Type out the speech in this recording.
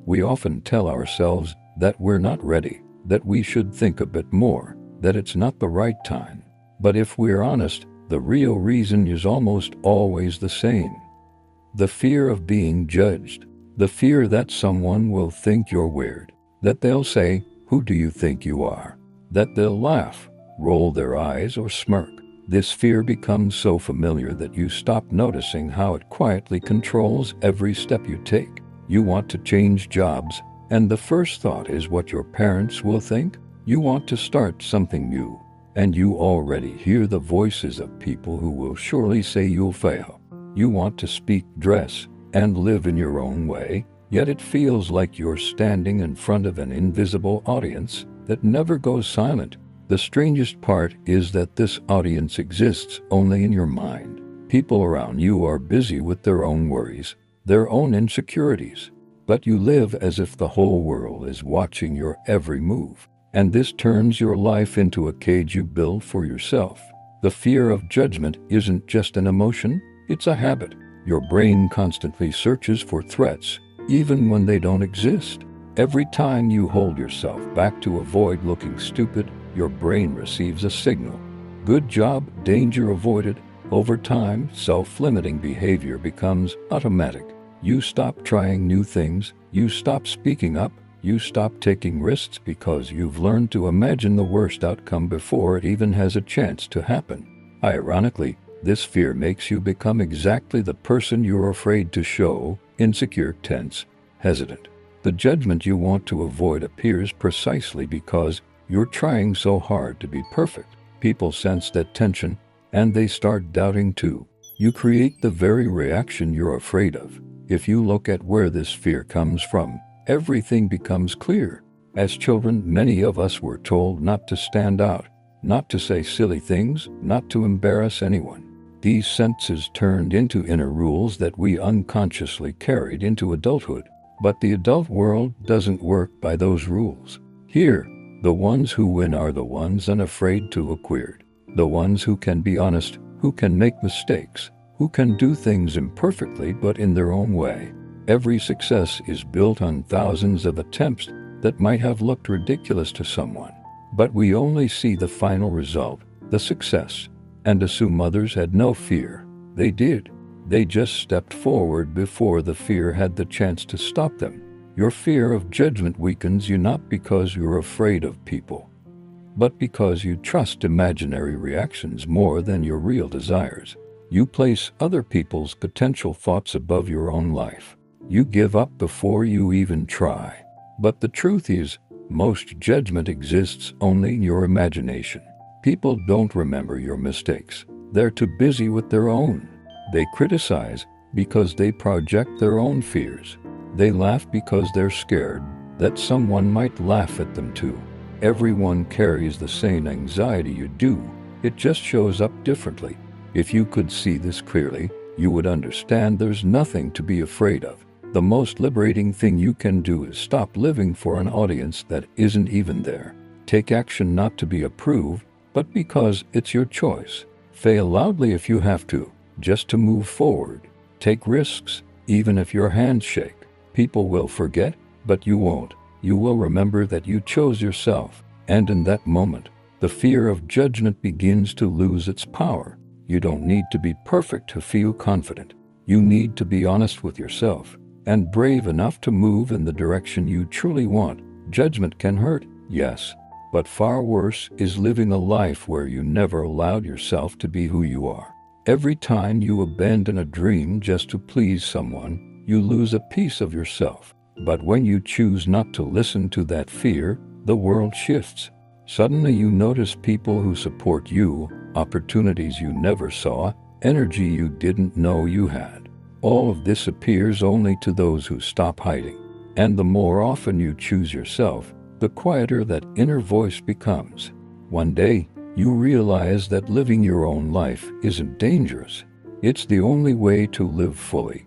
We often tell ourselves that we're not ready, that we should think a bit more, that it's not the right time. But if we're honest, the real reason is almost always the same. The fear of being judged. The fear that someone will think you're weird. That they'll say, "Who do you think you are?" That they'll laugh, roll their eyes, or smirk. This fear becomes so familiar that you stop noticing how it quietly controls every step you take. You want to change jobs, and the first thought is what your parents will think. You want to start something new, and you already hear the voices of people who will surely say you'll fail. You want to speak, dress, and live in your own way, yet it feels like you're standing in front of an invisible audience that never goes silent. The strangest part is that this audience exists only in your mind. People around you are busy with their own worries, their own insecurities, but you live as if the whole world is watching your every move. And this turns your life into a cage you build for yourself. The fear of judgment isn't just an emotion, it's a habit. Your brain constantly searches for threats, even when they don't exist. Every time you hold yourself back to avoid looking stupid, your brain receives a signal. Good job, danger avoided. Over time, self-limiting behavior becomes automatic. You stop trying new things, you stop speaking up, you stop taking risks because you've learned to imagine the worst outcome before it even has a chance to happen. Ironically, this fear makes you become exactly the person you're afraid to show: insecure, tense, hesitant. The judgment you want to avoid appears precisely because you're trying so hard to be perfect. People sense that tension, and they start doubting too. You create the very reaction you're afraid of. If you look at where this fear comes from, everything becomes clear. As children, many of us were told not to stand out, not to say silly things, not to embarrass anyone. These sentences turned into inner rules that we unconsciously carried into adulthood. But the adult world doesn't work by those rules. Here, the ones who win are the ones unafraid to look weird. The ones who can be honest, who can make mistakes, who can do things imperfectly but in their own way. Every success is built on thousands of attempts that might have looked ridiculous to someone. But we only see the final result, the success, and assume others had no fear. They did. They just stepped forward before the fear had the chance to stop them. Your fear of judgment weakens you not because you're afraid of people, but because you trust imaginary reactions more than your real desires. You place other people's potential thoughts above your own life. You give up before you even try. But the truth is, most judgment exists only in your imagination. People don't remember your mistakes. They're too busy with their own. They criticize because they project their own fears. They laugh because they're scared that someone might laugh at them too. Everyone carries the same anxiety you do. It just shows up differently. If you could see this clearly, you would understand there's nothing to be afraid of. The most liberating thing you can do is stop living for an audience that isn't even there. Take action not to be approved, but because it's your choice. Fail loudly if you have to, just to move forward. Take risks, even if your hands shake. People will forget, but you won't. You will remember that you chose yourself. And in that moment, the fear of judgment begins to lose its power. You don't need to be perfect to feel confident. You need to be honest with yourself and brave enough to move in the direction you truly want. Judgment can hurt, yes, but far worse is living a life where you never allowed yourself to be who you are. Every time you abandon a dream just to please someone, you lose a piece of yourself. But when you choose not to listen to that fear, the world shifts. Suddenly you notice people who support you, opportunities you never saw, energy you didn't know you had. All of this appears only to those who stop hiding. And the more often you choose yourself, the quieter that inner voice becomes. One day, you realize that living your own life isn't dangerous. It's the only way to live fully.